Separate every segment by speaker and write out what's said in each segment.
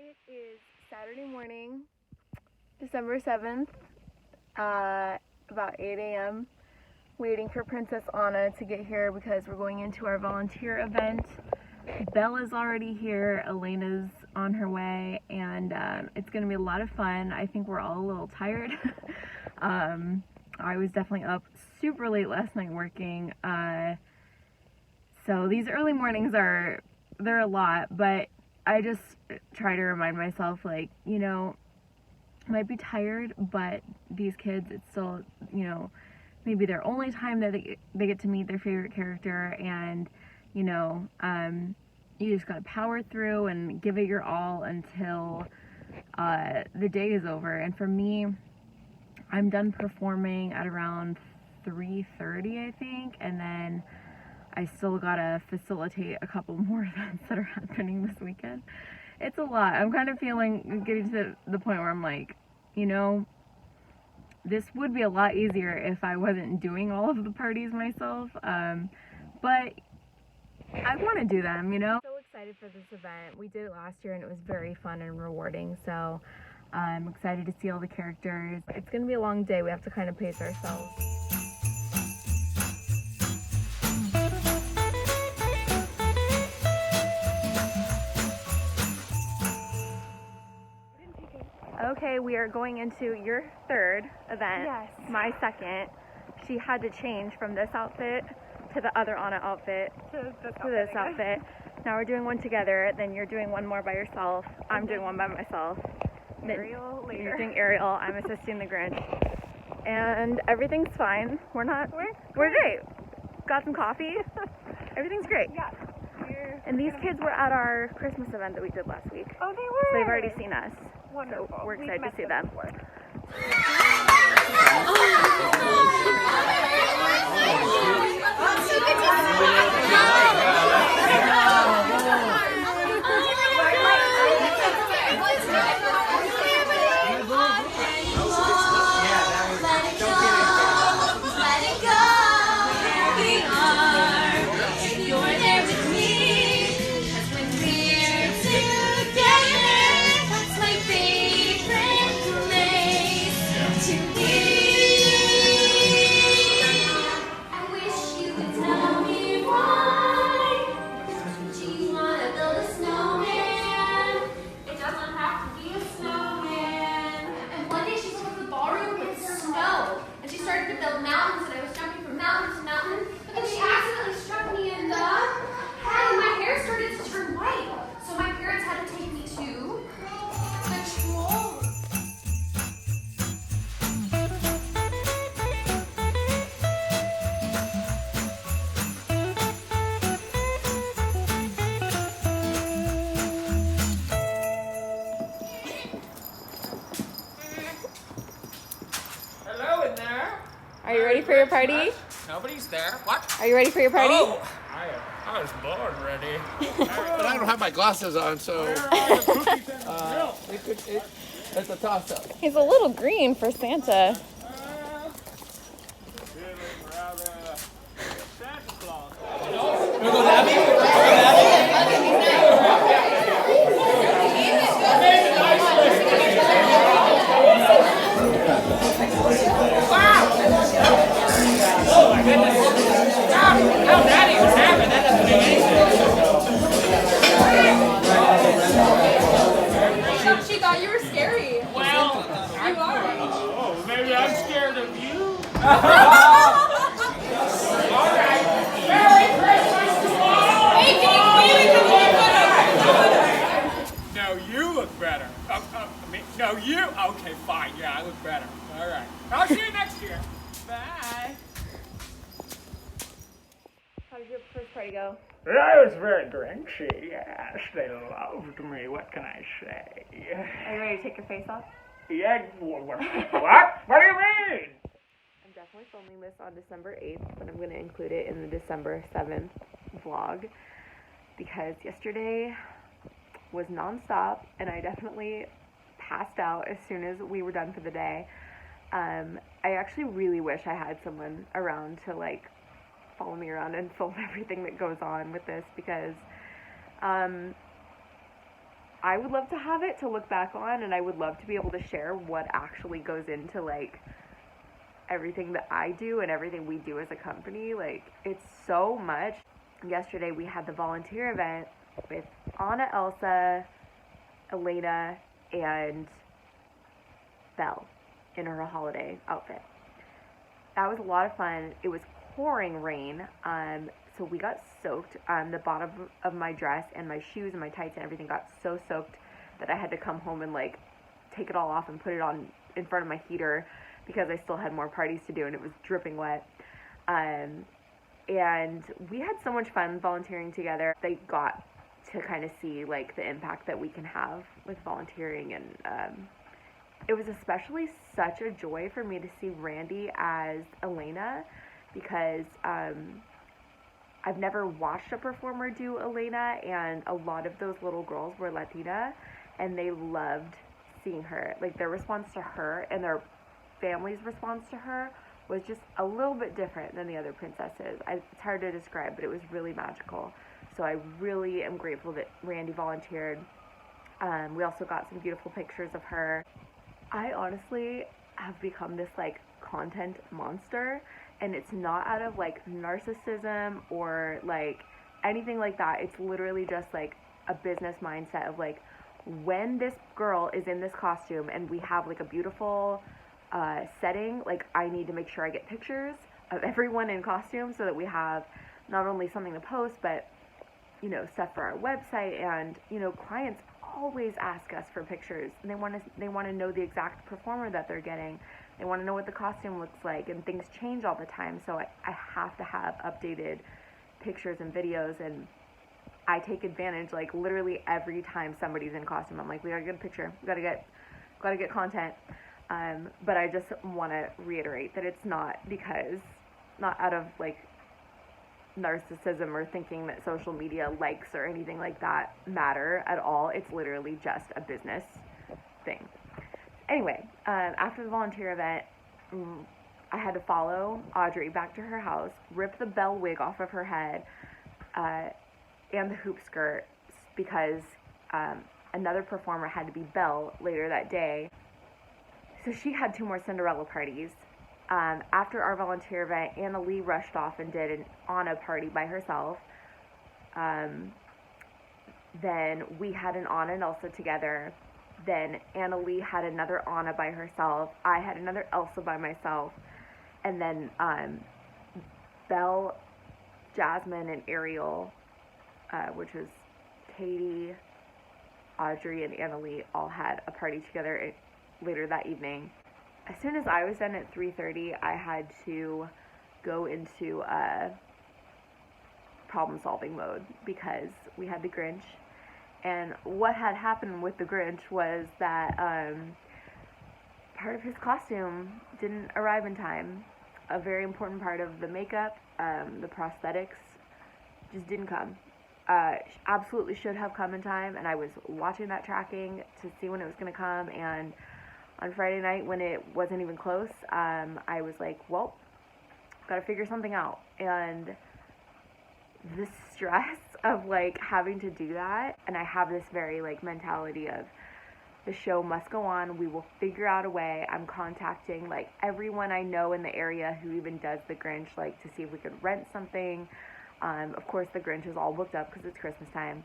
Speaker 1: It is Saturday morning, December 7th, about 8 a.m. Waiting for Princess Anna to get here because we're going into our volunteer event. Bella's already here, Elena's on her way, and it's going to be a lot of fun. I think we're all a little tired. I was definitely up super late last night working, so these early mornings they're a lot, but I just try to remind myself, like, you know, I might be tired, but these kids, it's still, you know, maybe their only time that they get to meet their favorite character, and, you know, you just gotta power through and give it your all until the day is over. And for me, I'm done performing at around 3:30, I think, and then I still gotta facilitate a couple more events that are happening this weekend. It's a lot. I'm kind of getting to the point where I'm like, you know, this would be a lot easier if I wasn't doing all of the parties myself, but I want to do them, you know? I'm so excited for this event. We did it last year and it was very fun and rewarding, so I'm excited to see all the characters. It's going to be a long day. We have to kind of pace ourselves. Okay, we are going into your third event. Yes. My second. She had to change from this outfit to the other Anna outfit to this outfit. Now we're doing one together, then you're doing one more by yourself. I'm doing one by myself. Ariel later. You're doing Ariel, I'm assisting the Grinch. And everything's fine. We're great. Got some coffee. Everything's great. Yeah. And these kids were at our Christmas event that we did last week. Oh, they were? So they've already seen us. Wonderful. So we're excited to see them. Are you ready for your party?
Speaker 2: Nobody's there. What?
Speaker 1: Are you ready for your party?
Speaker 2: Oh, I was born ready.
Speaker 3: But I don't have my glasses on, so it's a toss-up.
Speaker 1: He's a little green for Santa.
Speaker 4: She thought you were scary.
Speaker 2: Well,
Speaker 4: you are.
Speaker 2: Oh, maybe I'm scared of you. All right. Merry Christmas to all.
Speaker 4: Hey,
Speaker 2: No, you look better. No, you. Okay, fine. Yeah, I look better. All right. I'll see you next year. Bye.
Speaker 1: How did your first party go?
Speaker 2: I was very grinchy. Yes, they loved me. What can I say?
Speaker 1: Are you ready to take your face off?
Speaker 2: Yeah. What? What do you mean?
Speaker 1: I'm definitely filming this on December 8th, but I'm going to include it in the December 7th vlog because yesterday was nonstop and I definitely passed out as soon as we were done for the day. I actually really wish I had someone around to like follow me around and film everything that goes on with this because I would love to have it to look back on, and I would love to be able to share what actually goes into like everything that I do and everything we do as a company. Like, it's so much. Yesterday we had the volunteer event with Anna, Elsa, Elena, and Belle in her holiday outfit. That was a lot of fun. It was pouring rain, so we got soaked. The bottom of my dress and my shoes and my tights and everything got so soaked that I had to come home and like take it all off and put it on in front of my heater because I still had more parties to do and it was dripping wet. And we had so much fun volunteering together. They got to kind of see like the impact that we can have with volunteering, and it was especially such a joy for me to see Randy as Elena, because I've never watched a performer do Elena, and a lot of those little girls were Latina, and they loved seeing her. Like, their response to her and their family's response to her was just a little bit different than the other princesses. It's hard to describe, but it was really magical. So I really am grateful that Randy volunteered. We also got some beautiful pictures of her. I honestly have become this like content monster, and it's not out of like narcissism or like anything like that. It's literally just like a business mindset of like, when this girl is in this costume and we have like a beautiful setting, like I need to make sure I get pictures of everyone in costume so that we have not only something to post, but you know, stuff for our website. And you know, clients always ask us for pictures, and they want to know the exact performer that they're getting. They want to know what the costume looks like, and things change all the time, so I have to have updated pictures and videos. And I take advantage, like literally every time somebody's in costume, I'm like, we gotta get a picture, we gotta get content. But I just want to reiterate that it's not out of like narcissism or thinking that social media likes or anything like that matter at all. It's literally just a business thing. Anyway, after the volunteer event, I had to follow Audrey back to her house, rip the Belle wig off of her head, and the hoop skirt, because another performer had to be Belle later that day. So she had 2 more Cinderella parties. After our volunteer event, Anna Lee rushed off and did an Anna party by herself. Then we had an Anna and Elsa together. Then Anna Lee had another Anna by herself. I had another Elsa by myself. And then Belle, Jasmine, and Ariel, which was Katie, Audrey, and Anna Lee, all had a party together later that evening. As soon as I was done at 3:30, I had to go into problem-solving mode because we had the Grinch. And what had happened with the Grinch was that part of his costume didn't arrive in time. A very important part of the makeup, the prosthetics, just didn't come. Absolutely should have come in time, and I was watching that tracking to see when it was going to come, and on Friday night when it wasn't even close, I was like, well, gotta figure something out. And the stress of like having to do that, and I have this very like mentality of the show must go on, we will figure out a way. I'm contacting like everyone I know in the area who even does the Grinch, like to see if we could rent something. Of course the Grinch is all booked up because it's Christmas time.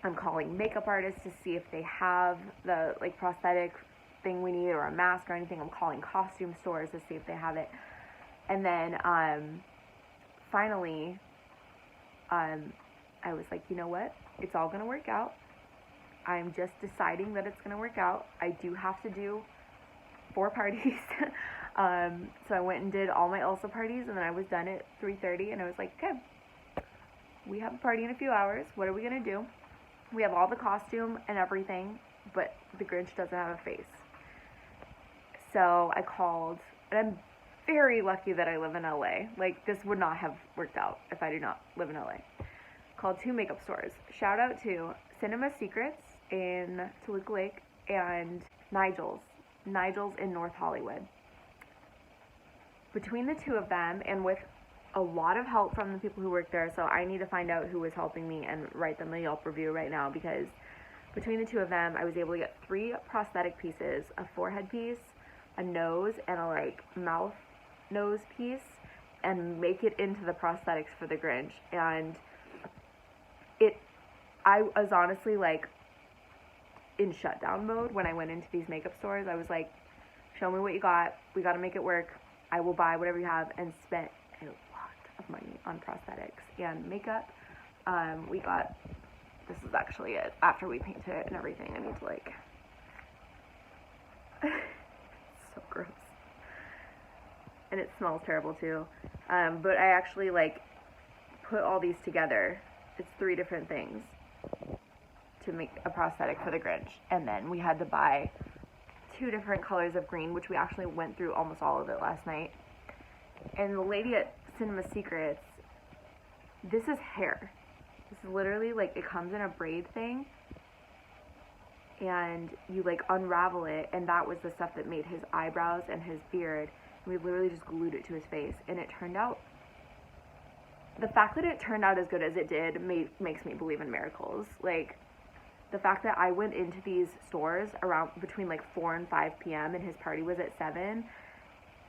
Speaker 1: I'm calling makeup artists to see if they have the like prosthetic thing we need or a mask or anything. I'm calling costume stores to see if they have it. And then finally I was like, you know what? It's all going to work out. I'm just deciding that it's going to work out. I do have to do 4 parties. So I went and did all my Elsa parties, and then I was done at 3:30, and I was like, okay, we have a party in a few hours. What are we going to do? We have all the costume and everything, but the Grinch doesn't have a face. So I called, and I'm very lucky that I live in LA. Like, this would not have worked out if I did not live in LA. Called 2 makeup stores. Shout out to Cinema Secrets in Toluca Lake and Nigel's in North Hollywood. Between the 2 of them, and with a lot of help from the people who work there, so I need to find out who was helping me and write them a Yelp review right now, because between the two of them, I was able to get 3 prosthetic pieces, a forehead piece, a nose, and a like mouth nose piece, and make it into the prosthetics for the Grinch. And I was honestly like in shutdown mode when I went into these makeup stores. I was like, show me what you got, we got to make it work, I will buy whatever you have, and spent a lot of money on prosthetics and makeup. We got, this is actually it, after we paint it and everything. I need to like, it's so gross, and it smells terrible too, but I actually like put all these together. It's 3 different things to make a prosthetic for the Grinch, and then we had to buy 2 different colors of green, which we actually went through almost all of it last night. And the lady at Cinema Secrets, this is hair. This is literally like, it comes in a braid thing, and you like unravel it, and that was the stuff that made his eyebrows and his beard. And we literally just glued it to his face, and it turned out, the fact that it turned out as good as it did makes me believe in miracles. Like, the fact that I went into these stores around between like 4 and 5 p.m. and his party was at 7,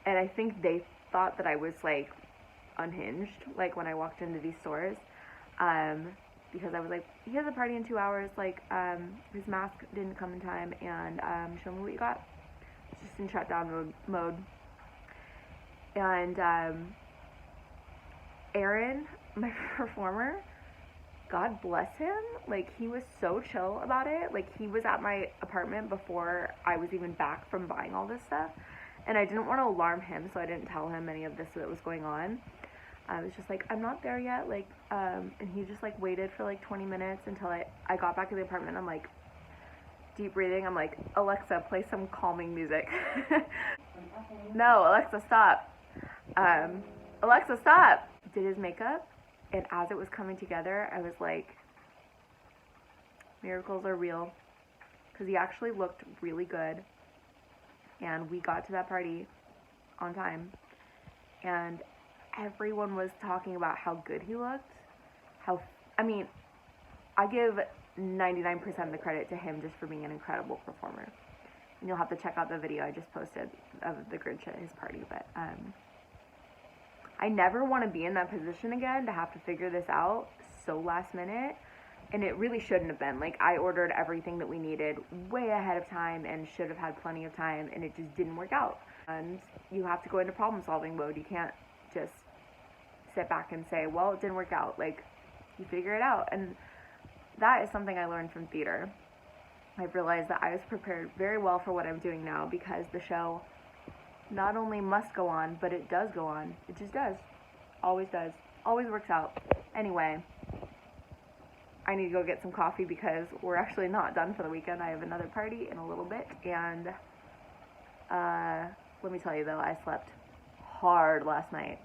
Speaker 1: and I think they thought that I was like unhinged, like when I walked into these stores, because I was like, he has a party in 2 hours, like his mask didn't come in time, and show me what you got. It's just in shutdown mode. And Aaron, my performer, God bless him, like, he was so chill about it. Like, he was at my apartment before I was even back from buying all this stuff, and I didn't want to alarm him, so I didn't tell him any of this that was going on. I was just like, I'm not there yet, like, and he just, like, waited for, like, 20 minutes until I got back to the apartment. I'm, like, deep breathing. I'm like, Alexa, play some calming music. No, Alexa, stop. Alexa, stop. Did his makeup, and as it was coming together, I was like, miracles are real, because he actually looked really good, and we got to that party on time, and everyone was talking about how good he looked. I mean, I give 99% of the credit to him just for being an incredible performer, and you'll have to check out the video I just posted of the Grinch at his party. But I never want to be in that position again, to have to figure this out so last minute. And it really shouldn't have been. Like, I ordered everything that we needed way ahead of time and should have had plenty of time, and it just didn't work out. And you have to go into problem solving mode. You can't just sit back and say, well, it didn't work out. Like, you figure it out. And that is something I learned from theater. I've realized that I was prepared very well for what I'm doing now, because the show not only must go on, but it does go on. It just does. Always does. Always works out. Anyway, I need to go get some coffee because we're actually not done for the weekend. I have another party in a little bit, and let me tell you though, I slept hard last night.